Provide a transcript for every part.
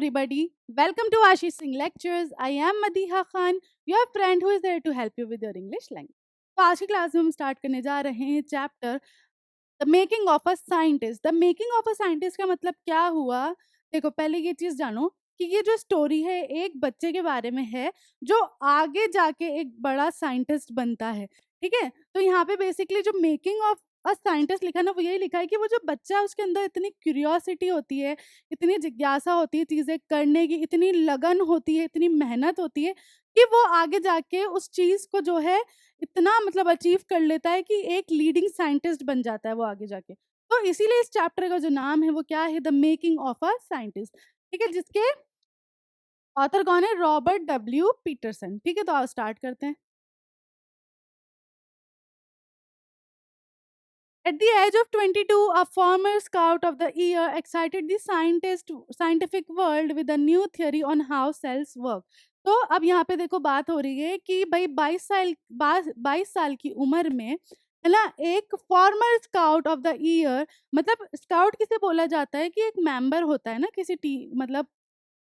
everybody. Welcome to Ashish Singh Lectures. I am Madiha Khan, your friend who is there to help you with your English language. तो आज की class में हम start करने जा रहे हैं chapter the making of a scientist. The making of a scientist का मतलब क्या हुआ? देखो, पहले ये चीज जानो कि ये जो स्टोरी है एक बच्चे के बारे में है जो आगे जाके एक बड़ा साइंटिस्ट बनता है। ठीक है, तो यहाँ पे बेसिकली जो मेकिंग ऑफ अ साइंटिस्ट लिखा ना, वो यही लिखा है कि वो जो बच्चा है उसके अंदर इतनी क्यूरियोसिटी होती है, इतनी जिज्ञासा होती है चीजें करने की, इतनी लगन होती है, इतनी मेहनत होती है कि वो आगे जाके उस चीज को जो है इतना मतलब अचीव कर लेता है कि एक लीडिंग साइंटिस्ट बन जाता है वो आगे जाके। तो इसीलिए इस चैप्टर का जो नाम है वो क्या है? The making of a scientist. ठीक है, जिसके ऑथर कौन है? Robert W Peterson. ठीक है, तो आओ स्टार्ट करते हैं। At the age of 22, a former Scout of the Year excited the scientific world with a new theory on how cells work. तो अब यहाँ पे देखो बात हो रही है कि भाई 22 साल की उम्र में है ना, एक farmer scout of the year, मतलब स्काउट किसे बोला जाता है कि एक मेंबर होता है ना किसी टीम, मतलब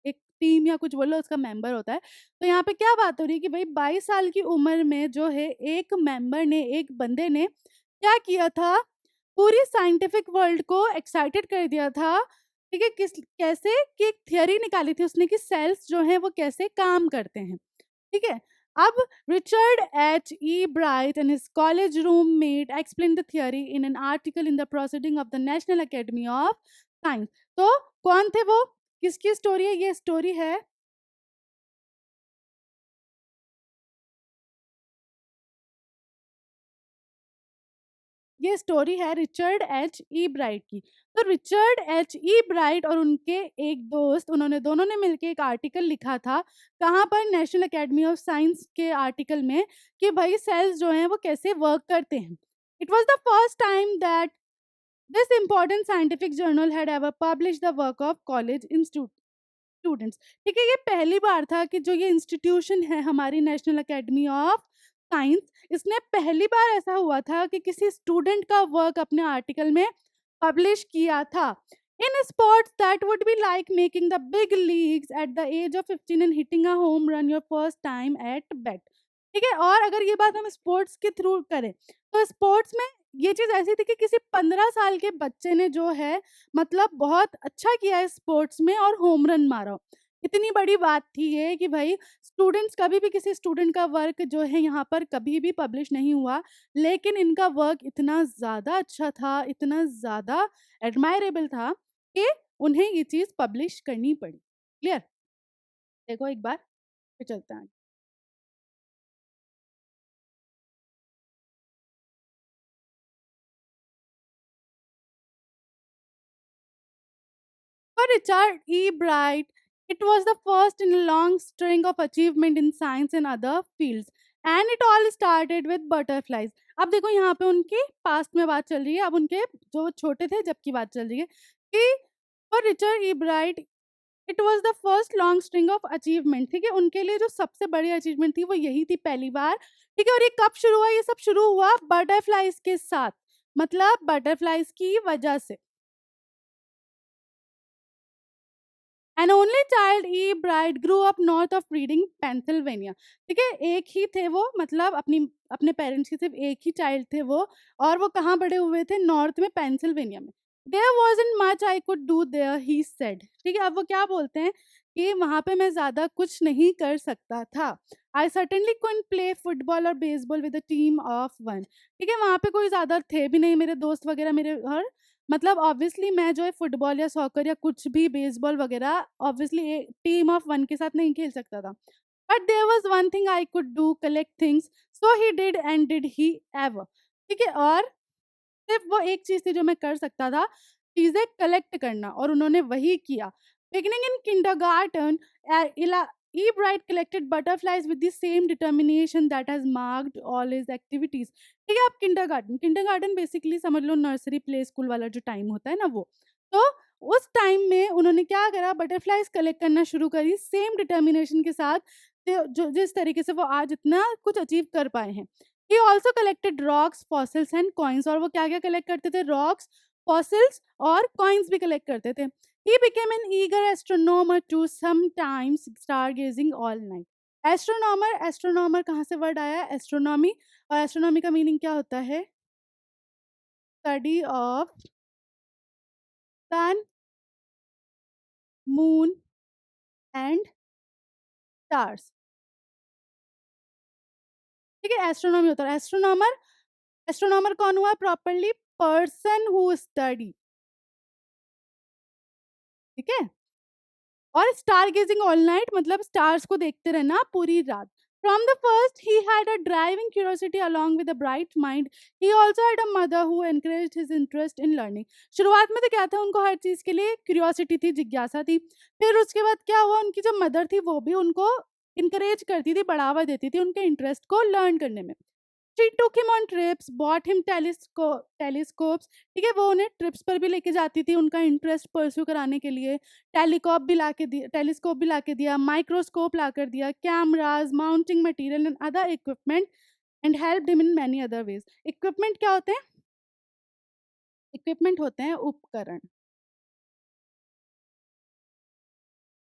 एक टीम या कुछ बोलो उसका मेंबर होता है। तो यहाँ पे क्या बात हो रही है कि भाई 22 साल की उम्र में जो है एक मेंबर ने, एक बंदे ने क्या किया था, पूरी साइंटिफिक वर्ल्ड को एक्साइटेड कर दिया था। ठीक है, किस कैसे कि एक थियरी निकाली थी उसने कि सेल्स जो हैं वो कैसे काम करते हैं। ठीक है, अब Richard H E bright and his college roommate explain the theory in an article in the proceeding of the national academy of science. तो कौन थे वो? किसकी स्टोरी है? ये स्टोरी है, ये स्टोरी है रिचर्ड एच ई ब्राइट की। तो रिचर्ड एच ई ब्राइट और उनके एक दोस्त, उन्होंने दोनों ने मिलकर एक आर्टिकल लिखा था। कहाँ पर? नेशनल एकेडमी ऑफ साइंस के आर्टिकल में, कि भाई सेल्स जो हैं वो कैसे वर्क करते हैं। It was the first time that this important scientific journal had ever published the work of college students. ठीक है, ये पहली बार था कि जो ये इंस्टीट्यूशन है हमारी नेशनल एकेडमी ऑफ साइंस, इसने पहली बार ऐसा हुआ था कि किसी स्टूडेंट का वर्क अपने आर्टिकल में पब्लिश किया था। In sports that would be like making the big leagues at the age of 15 and hitting a home run your first time at bat. ठीक है, और अगर ये बात हम स्पोर्ट्स के थ्रू करें तो स्पोर्ट्स में ये चीज ऐसी थी कि किसी 15 साल के बच्चे ने जो है मतलब बहुत अच्छा किया है स्पोर्ट्स में और होम रन मारा हो। इतनी बड़ी बात थी ये कि भाई स्टूडेंट्स, कभी भी किसी स्टूडेंट का वर्क जो है यहाँ पर कभी भी पब्लिश नहीं हुआ, लेकिन इनका वर्क इतना ज़्यादा अच्छा था, इतना ज़्यादा एडमायरेबल था कि उन्हें ये चीज़ पब्लिश करनी पड़ी। क्लियर? देखो एक बार फिर चलते हैं। For Richard E. Bright, it was the first in a long string of achievement in science and other fields. And it all started with butterflies. अब देखो यहाँ पे उनके पास्ट में बात चल रही है, अब उनके जो छोटे थे जब की बात चल रही है कि for Richard E bright it was the first long string of achievement. ठीक है, उनके लिए जो सबसे बड़ी अचीवमेंट थी वो यही थी पहली बार। ठीक है, और ये कब शुरू हुआ? ये सब शुरू हुआ बटरफ्लाइज के साथ, मतलब बटरफ्लाइज की वजह से। An only child Ebright grew up north of Reading Pennsylvania. ठीक है, एक ही थे वो, मतलब अपनी अपने पेरेंट्स के सिर्फ एक ही चाइल्ड थे वो, और वो कहाँ बड़े हुए थे? नॉर्थ में, पेंसिल्वेनिया में। There wasn't much I could do there he said. ठीक है, अब वो क्या बोलते हैं कि वहां पे मैं ज्यादा कुछ नहीं कर सकता था। I certainly couldn't play football और baseball with a team of one. ठीक है, वहां पे कोई ज्यादा थे भी नहीं मेरे दोस्त वगैरह मेरे, और मतलब ऑब्वियसली मैं जो है फुटबॉल या सॉकर या कुछ भी बेसबॉल वगैरह ऑब्वियसली टीम ऑफ वन के साथ नहीं खेल सकता था। But there was one thing I could do, collect things, so he did and did he ever. ठीक है, और सिर्फ वो एक चीज थी जो मैं कर सकता था, चीजें कलेक्ट करना, और उन्होंने वही किया। Beginning in kindergarten, E. Bright collected butterflies with the same determination that has marked all his activities. ठीक है, आप किंडरगार्टन, किंडरगार्टन बेसिकली समझ लो नर्सरी प्ले स्कूल वाला जो टाइम होता है ना वो। तो उस टाइम में उन्होंने क्या करा? बटरफ्लाइज कलेक्ट करना शुरू करी सेम डिटर्मिनेशन के साथ, जो जिस तरीके से वो आज इतना कुछ अचीव कर पाए हैं। He also collected rocks, fossils and coins. और वो क्या क्या कलेक्ट करते थे? रॉक्स, फॉसिल्स और कॉइन्स भी कलेक्ट करते थे। He became an eager astronomer to sometimes stargazing all night. Astronomer कहाँ से वर्ड आया है? एस्ट्रोनॉमी। और एस्ट्रोनॉमी का मीनिंग क्या होता है? Study of sun, moon and stars. ठीक है, एस्ट्रोनॉमी होता है। एस्ट्रोनॉमर कौन हुआ प्रॉपरली? Person who study. ठीक है। और स्टार गेजिंग ऑल नाइट मतलब स्टार्स को देखते रहना पूरी रात। From the first he had a driving curiosity along with a bright mind. He also had a mother who encouraged his interest in learning. शुरुआत में तो क्या था, उनको हर चीज के लिए क्यूरियोसिटी थी, जिज्ञासा थी। फिर उसके बाद क्या हुआ, उनकी जो मदर थी वो भी उनको इंकरेज करती थी, बढ़ावा देती थी उनके इंटरेस्ट को लर्न करने में। She took him on trips, bought him telescopes। ठीक है, वो उन्हें ट्रिप्स पर भी लेके जाती थी उनका इंटरेस्ट परस्यू कराने के लिए। टेलीस्कोप भी लाके दिया, माइक्रोस्कोप ला कर दिया, cameras, mounting material and other equipment, and helped him in many other ways. Equipment क्या होते हैं? इक्विपमेंट होते हैं उपकरण।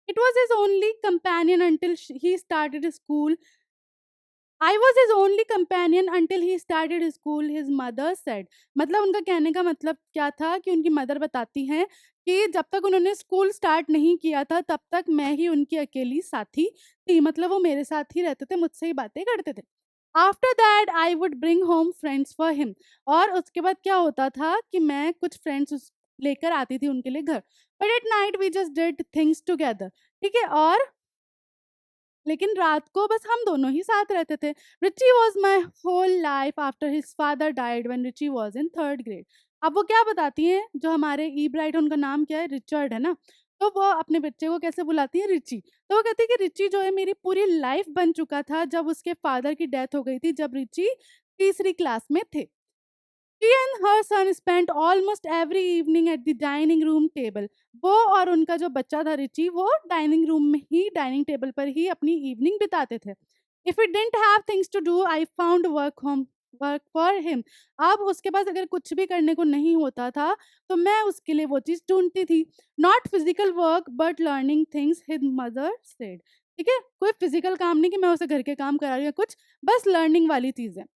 It was his only companion until he started school। I was his only companion until he started school, his mother said. मतलब उनका कहने का मतलब क्या था कि उनकी मदर बताती हैं कि जब तक उन्होंने स्कूल स्टार्ट नहीं किया था तब तक मैं ही उनकी अकेली साथी थी। मतलब वो मेरे साथ ही रहते थे, मुझसे ही बातें करते थे। After that I would bring home friends for him. और उसके बाद क्या होता था कि मैं कुछ फ्रेंड्स लेकर आती थी उनके लिए घर। But at night we just did things together. ठीक है, और लेकिन रात को बस हम दोनों ही साथ रहते थे। Richie was my whole life after his father died when Richie was in third grade. अब वो क्या बताती हैं, जो हमारे ई ब्राइट, उनका नाम क्या है? रिचर्ड है ना। तो वो अपने बच्चे को कैसे बुलाती है? रिची। तो वो कहती है कि रिची जो है मेरी पूरी लाइफ बन चुका था जब उसके फादर की डेथ हो गई थी, जब रिची तीसरी क्लास में थे। She and her son spent almost every evening at the dining room table। वो और उनका जो बच्चा था रिची, वो डाइनिंग रूम में ही, डाइनिंग टेबल पर ही अपनी इवनिंग बिताते थे। If we didn't have things to do, I found work for him। अब उसके पास अगर कुछ भी करने को नहीं होता था तो मैं उसके लिए वो चीज ढूंढती थी। Not physical work but learning things, his mother said। ठीक है, कोई फिजिकल काम नहीं कि मैं उसे घर के काम करा रही हूँ कुछ, बस लर्निंग वाली चीज है।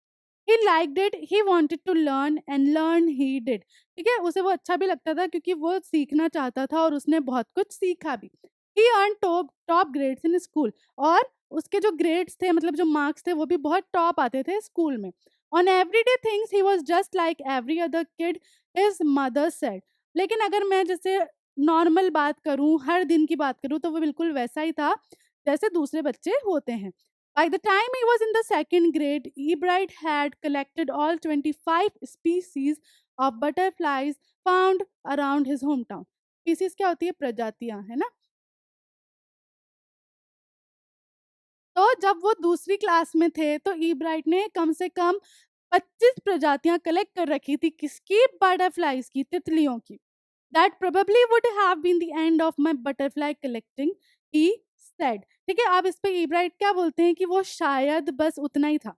He liked it, he wanted to learn and learn he did. ठीक है, उसे वो अच्छा भी लगता था क्योंकि वो सीखना चाहता था और उसने बहुत कुछ सीखा भी। He earn top top grades in school. और उसके जो ग्रेड्स थे, मतलब जो मार्क्स थे, वो भी बहुत टॉप आते थे स्कूल में। On everyday things he was just like every other kid, his mother said. लेकिन अगर मैं जैसे नॉर्मल बात करूं, हर दिन की बात करूं, तो वो बिल्कुल वैसा ही था जैसे दूसरे बच्चे होते हैं। By the time he was in the second grade, Ebright had collected all 25 species of butterflies found around his hometown। Species क्या होती है? प्रजातियां, है ना। तो जब वो दूसरी क्लास में थे तो ईब्राइट ने कम से कम 25 प्रजातियां कलेक्ट कर रखी थी। किसकी? बटरफ्लाइज की, तितलियों की। That probably would have been the end of my butterfly collecting, he said. ठीक है, अब इस पे ईब्राइट क्या बोलते हैं कि वो शायद बस उतना ही था,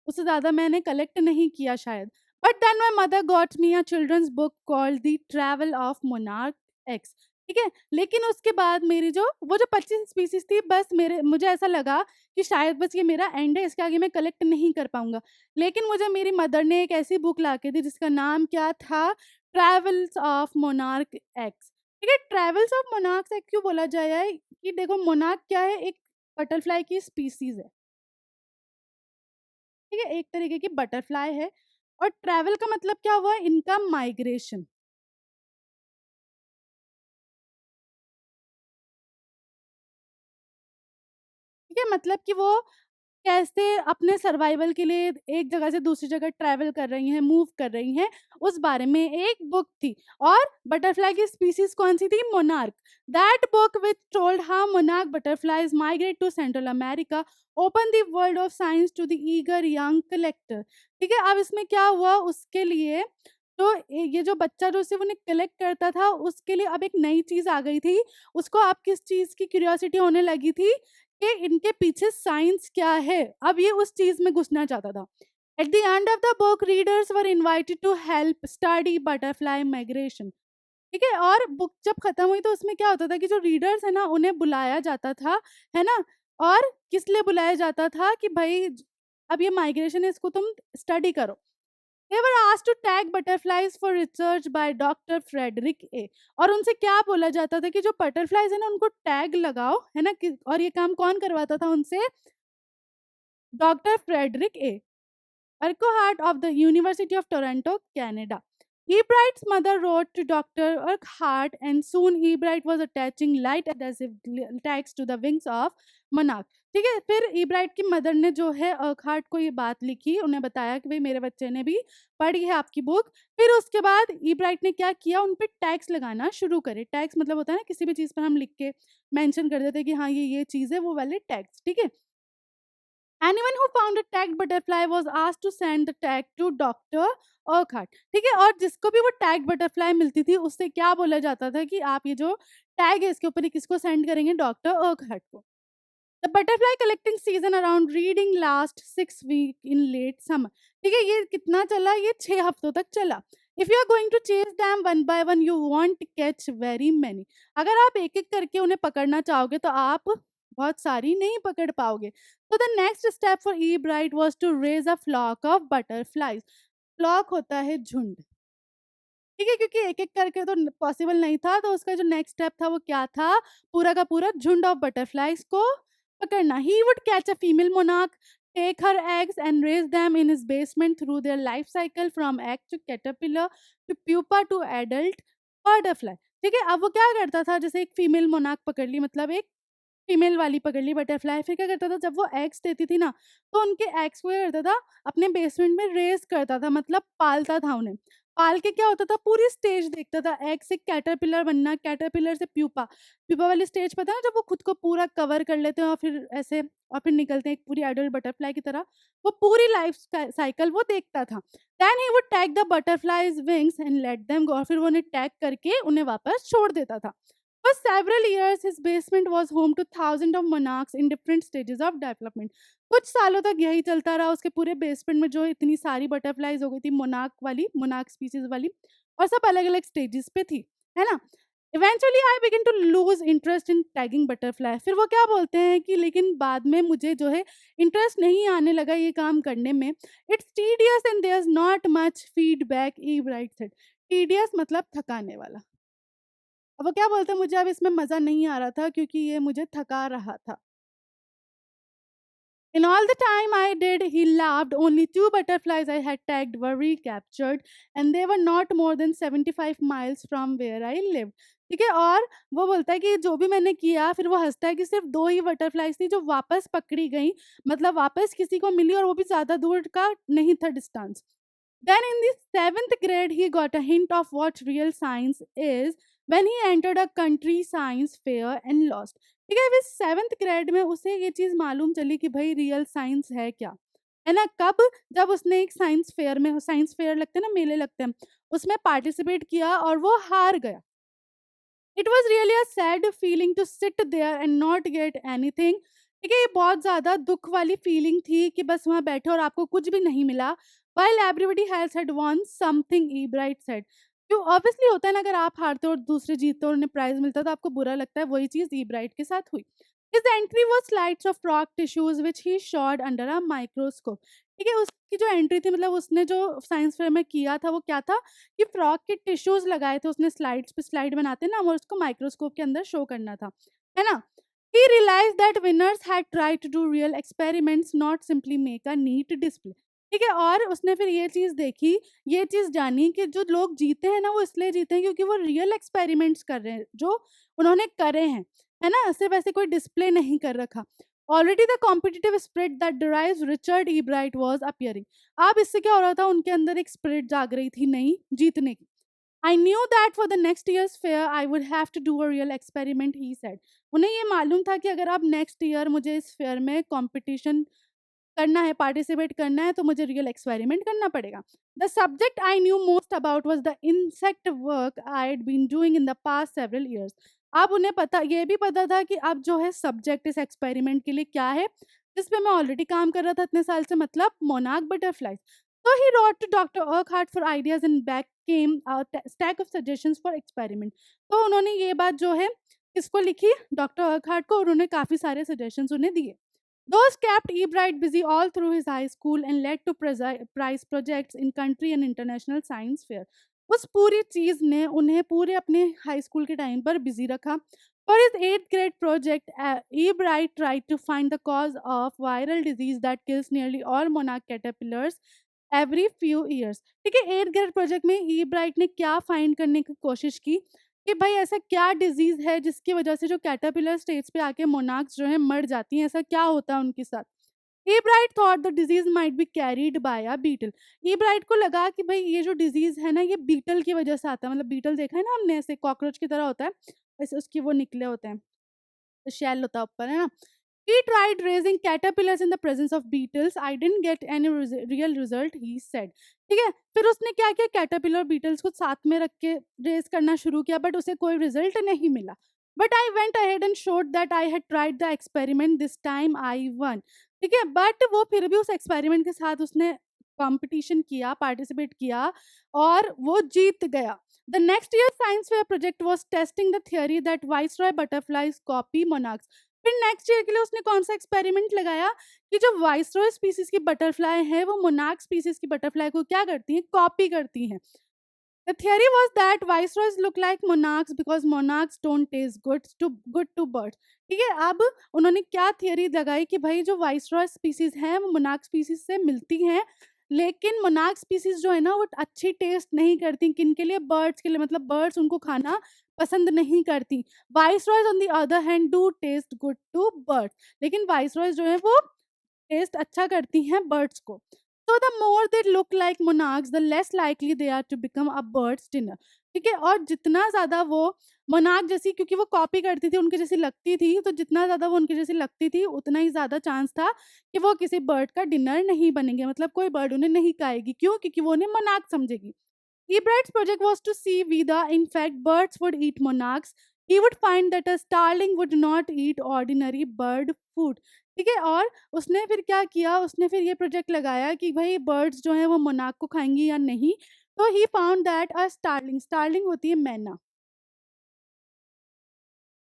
उससे ज्यादा मैंने कलेक्ट नहीं किया शायद। But then my mother got me a children's book called the travel of monarch X. ठीक है, लेकिन उसके बाद मेरी जो वो जो 25 स्पीसीज थी, बस मेरे मुझे ऐसा लगा कि शायद बस ये मेरा एंड है, इसके आगे मैं कलेक्ट नहीं कर पाऊंगा। लेकिन मुझे मेरी मदर ने एक ऐसी बुक ला के दी जिसका नाम क्या था? Travels of monarch X. ठीक है, ट्रैवल्स ऑफ मोनार्क एक्स क्यों बोला जाए है कि देखो, मोनार्क क्या है? एक बटरफ्लाई की स्पीसीज है। ठीक है, एक तरीके की बटरफ्लाई है। और ट्रैवल का मतलब क्या हुआ? इनका माइग्रेशन। ठीक है, मतलब कि वो कैसे अपने सर्वाइवल के लिए एक जगह से दूसरी जगह ट्रैवल कर रही हैं, मूव कर रही हैं, उस बारे में एक बुक थी। और बटरफ्लाई की स्पीसीज कौन सी थी? Monarch. That book which told how monarch butterflies migrate to central America open the world of science to the eager young collector. ठीक है, अब इसमें क्या हुआ उसके लिए, तो ये जो बच्चा जो सिर्फ उन्हें कलेक्ट करता था, उसके लिए अब एक नई चीज आ गई थी। उसको अब किस चीज की क्यूरियोसिटी होने लगी थी कि इनके पीछे साइंस क्या है। अब ये उस चीज में घुसना चाहता था। At the end of the book readers were invited to help study butterfly migration. ठीक है? और बुक जब खत्म हुई तो उसमें क्या होता था कि जो रीडर्स है ना उन्हें बुलाया जाता था, है ना? और किस लिए बुलाया जाता था कि भई अब ये माइग्रेशन है इसको तुम स्टडी करो। They were asked to tag butterflies for research by doctor Frederick A. और उनसे क्या बोला जाता था कि जो बटरफ्लाइज़ है ना उनको टैग लगाओ, है ना? कि और ये काम कौन करवाता था उनसे? Doctor Frederick A. Urquhart of the University of Toronto, Canada. Ebright's mother wrote to Dr. Urquhart, and soon Ebright was attaching light adhesive tags to the wings of monarch. ठीक है, फिर ईब्राइट की मदर ने जो है अर्कहार्ट को ये बात लिखी, उन्हें बताया कि भाई मेरे बच्चे ने भी पढ़ी है आपकी बुक। फिर उसके बाद ईब्राइट ने क्या किया, उन पे टैग्स लगाना शुरू करे। टैग्स मतलब होता है ना किसी भी चीज़ पर हम लिख के मेंशन कर देते हैं कि हाँ ये चीज़ है, वो वाले टैग्स, ठीक है। Anyone who found a tagged butterfly was asked to send the tag to doctor Urquhart. ठीक है, और जिसको भी वो टैग बटरफ्लाई मिलती थी उससे क्या बोला जाता था कि आप ये जो टैग है इसके ऊपर ये किसको सेंड करेंगे? डॉक्टर अर्कहार्ट को। The butterfly collecting season around Reading last 6 week in late summer. ठीक है, ये कितना चला? ये 6 हफ्तों तक चला। If you are going to chase them one by one you won't catch very many. अगर आप एक एक करके उन्हें पकड़ना चाहोगे तो आप बहुत सारी नहीं पकड़ पाओगे। तो the next step for E Bright was to raise a flock of butterflies. Flock होता है झुंड, ठीक है, क्योंकि एक-एक करके तो पॉसिबल नहीं था, तो उसका जो नेक्स्ट स्टेप था वो क्या था? पूरा का पूरा झुंड ऑफ बटरफ्लाइज़ को पकड़ना। He would catch a female monarch, take her eggs and raise them in his basement through their life cycle from egg to caterpillar to pupa to adult butterfly. ठीक है, अब वो क्या करता था? जैसे एक फीमेल मोनार्क पकड़ ली, मतलब एक फीमेल वाली पकड़ ली बटरफ्लाई, फिर क्या करता था जब वो एग्स देती थी ना, तो उनके एग्स को क्या करता था? अपने बेसमेंट में रेज़ करता था, मतलब पालता था उन्हें। पाल के क्या होता था? पूरी स्टेज देखता था, एग से कैटरपिलर बनना, कैटरपिलर से प्यूपा। प्यूपा वाली स्टेज पता है ना, जब वो खुद को पूरा कवर कर लेते हैं और फिर ऐसे और फिर निकलते हैं एक पूरी एडल्ट बटरफ्लाई की तरह। वो पूरी लाइफ साइकिल वो देखता था। Then he would tag the butterflies wings and let them go, और फिर वो उन्हें टैग करके उन्हें वापस छोड़ देता था। For several years, his basement was home to thousands of monarchs in different stages of development. कुछ सालों तक यही चलता रहा, उसके पूरे बेसमेंट में जो इतनी सारी बटरफ्लाइज हो गई थी, मोनार्क स्पीसीज वाली, और सब अलग अलग स्टेजेस पे थी, है ना? Eventually I begin to lose interest in tagging butterfly. फिर वो क्या बोलते हैं कि लेकिन बाद में मुझे जो है इंटरेस्ट नहीं आने लगा ये काम करने में। It's tedious and there is not much feedback, E Bright said. Tedious मतलब थकाने वाला। अब वो क्या बोलते हैं, मुझे अब इसमें मज़ा नहीं आ रहा था क्योंकि ये मुझे थका रहा था। In all the time I did, he laughed. Only 2 butterflies I had tagged were recaptured, and they were not more than 75 miles from where I lived. ठीक है, और वो बोलता है कि जो भी मैंने किया, फिर वो हँसता है कि सिर्फ़ 2 ही बटरफ्लाइज़ थी जो वापस पकड़ी गईं, मतलब वापस किसी को मिली, और वो भी ज़्यादा दूर का नहीं था distance. Then in the 7th grade, he got a hint of what real science is when he entered a country science fair and lost. ठीक है, फिर 7th ग्रेड में उसे ये चीज़ मालूम चली कि भाई रियल साइंस है क्या, है ना? कब? जब उसने एक साइंस फेयर लगते हैं ना, मेले लगते हैं, उसमें पार्टिसिपेट किया और वो हार गया। It was really a sad feeling to sit there and not get anything. ठीक है, ये बहुत ज़्यादा दुख वाली फीलिंग थी कि बस वहाँ बैठे और आपको कुछ भी नहीं मिला। While everybody has had one something, E Bright said. क्यों? ऑब्वियसली होता है ना, अगर आप हारते हो और दूसरे जीतते हो और उन्हें प्राइज मिलता है तो आपको बुरा लगता है। वही चीज़ ई ब्राइट के साथ हुई। His entry was slides of frog tissues which he showed under a microscope. ठीक है, उसकी जो एंट्री थी, मतलब उसने जो साइंस फेयर में किया था वो क्या था कि फ्रॉक के टिश्यूज़ लगाए थे उसने, स्लाइड्स पे स्लाइड बनाते हैं ना, और उसको माइक्रोस्कोप के अंदर शो करना था, है ना? He realized that winners had tried to do real experiments, not simply make a neat display. ठीक है, और उसने फिर ये चीज़ देखी, ये चीज़ जानी कि जो लोग जीते हैं ना, वो इसलिए जीते हैं क्योंकि वो रियल एक्सपेरिमेंट्स कर रहे हैं, जो उन्होंने करे हैं, है ना? सिर्फ़ ऐसे कोई डिस्प्ले नहीं कर रखा। Already the competitive spirit that derives Richard E. Bright was appearing. अब इससे क्या हो रहा था, उनके अंदर एक स्पिरिट जाग रही थी नई जीतने की। I knew that for the next year's fair I would have to do a real experiment, he said. उन्हें ये मालूम था कि अगर अब नेक्स्ट ईयर मुझे इस फेयर में कंपटीशन करना है, पार्टिसिपेट करना है, तो मुझे रियल एक्सपेरिमेंट करना पड़ेगा। The subject I knew most about was the insect work I had been doing in the past several years. अब उन्हें पता, ये भी पता था कि अब जो है सब्जेक्ट इस एक्सपेरिमेंट के लिए क्या है, जिस पे मैं ऑलरेडी काम कर रहा था इतने साल से, मतलब monarch butterflies. So he wrote to Dr. Urquhart for ideas and back came a stack of suggestions for experiment. तो उन्होंने ये बात जो है किसको लिखी? डॉक्टर अर्कहार्ट को, और उन्होंने काफ़ी सारे सजेशंस उन्हें दिए. Those kept Ebright busy all through his high school and led to prize projects in country and international science fair. उस पूरी चीज़ ने उन्हें पूरे अपने हाई स्कूल के टाइम पर बिजी रखा. For his 8th grade project, Ebright tried to find the cause of viral disease that kills nearly all monarch caterpillars every few years. ठीक है, 8th ग्रेड प्रोजेक्ट में ई ब्राइट ने क्या find करने की कोशिश की कि भाई ऐसा क्या डिजीज है जिसकी वजह से जो कैटरपिलर स्टेज पे आके मोनाक्स जो है मर जाती हैं, ऐसा क्या होता है उनके साथ. E Bright thought the disease might be carried by a beetle. E Bright को लगा कि भाई ये जो डिजीज है ना, ये बीटल की वजह से आता है. मतलब बीटल देखा है ना हमने, ऐसे कॉकरोच की तरह होता है, ऐसे उसकी वो निकले होते हैं, शेल होता है ऊपर, है ना. He tried raising caterpillars in the presence of beetles. I didn't get any real result, he said. ठीक है, फिर उसने क्या किया, कैटरपिलर बीटल्स को साथ में रख के रेज करना शुरू किया, बट उसे कोई रिजल्ट नहीं मिला. But I went ahead and showed that I had tried the experiment, this time I one. ठीक है, बट वो फिर भी उस एक्सपेरिमेंट के साथ उसने कंपटीशन किया, पार्टिसिपेट किया, और वो जीत गया. The next year science fair project was testing the theory that viceroy butterflies copy monarchs. फिर नेक्स्ट ईयर के लिए उसने कौन सा एक्सपेरिमेंट लगाया कि जो वाइसरॉय स्पीसीज की बटरफ्लाई है वो मोनार्क स्पीसीज की बटरफ्लाई को क्या करती हैं, कॉपी करती हैं. The theory was that viceroys look like monarchs because monarchs don't taste good to birds. ठीक है, अब उन्होंने क्या थियरी लगाई कि भाई जो वाइसरॉय स्पीसीज हैं वो मोनार्क स्पीसीज से मिलती हैं, लेकिन मोनार्क स्पीसीज जो है ना वो अच्छी टेस्ट नहीं करती. किन के लिए? बर्ड्स के लिए. मतलब बर्ड्स उनको खाना पसंद नहीं करती. Viceroys on the other hand do taste good to birds. लेकिन वाइसरॉयज जो है वो टेस्ट अच्छा करती हैं बर्ड्स को. So the more they look like monarchs, the less likely they are to become a bird's dinner. ठीक है, और जितना ज़्यादा वो मोनार्क जैसी, क्योंकि वो कॉपी करती थी, उनके जैसी लगती थी, तो जितना ज़्यादा वो उनके जैसी लगती थी, उतना ही ज़्यादा चांस था कि वो किसी बर्ड का डिनर नहीं बनेंगे. मतलब कोई बर्ड उन्हें नहीं खाएगी. क्यों? क्योंकि वो उन्हें monarch समझेगी. Ebright's project was to see whether, in fact, birds would eat monarchs. He would find that a starling would not eat ordinary bird food. ठीक है, और उसने फिर क्या किया, उसने फिर ये प्रोजेक्ट लगाया कि भाई बर्ड्स जो हैं वो मोनार्क को खाएंगी या नहीं. तो he found that a starling, starling होती है मैना,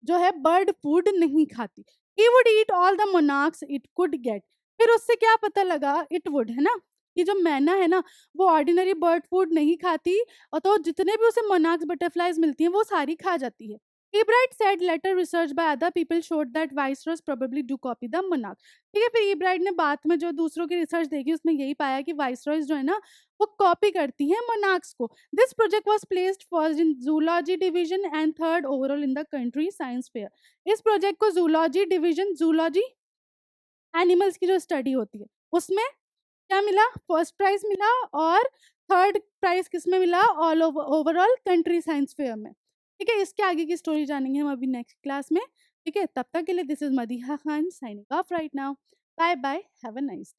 जो है बर्ड फूड नहीं खाती. He would eat all the monarchs it could get. फिर उससे क्या पता लगा, इट वुड है ना, कि जो मैना है ना वो ऑर्डिनरी बर्ड फूड नहीं खाती, और तो जितने भी उसे मोनार्क्स बटरफ्लाइज मिलती हैं वो सारी खा जाती है. Ebright said later research by other people showed that viceroys probably do copy the monarch. ठीक है, फिर ईब्राइट ने बाद में जो दूसरों की रिसर्च देखी उसमें यही पाया कि वाइसरॉयज जो है ना वो कॉपी करती हैं मोनार्क्स को. This project was placed first in zoology division and third overall in the country science fair. इस प्रोजेक्ट को जूलॉजी डिवीजन, जूलॉजी एनिमल्स की जो स्टडी होती है, उसमें क्या मिला, फर्स्ट प्राइज मिला, और थर्ड प्राइज किसमें मिला, all overall country science fair में. ठीक है, इसके आगे की स्टोरी जानेंगे हम अभी नेक्स्ट क्लास में. ठीक है, तब तक के लिए this is Madiha Khan signing off right now. Bye bye, have a nice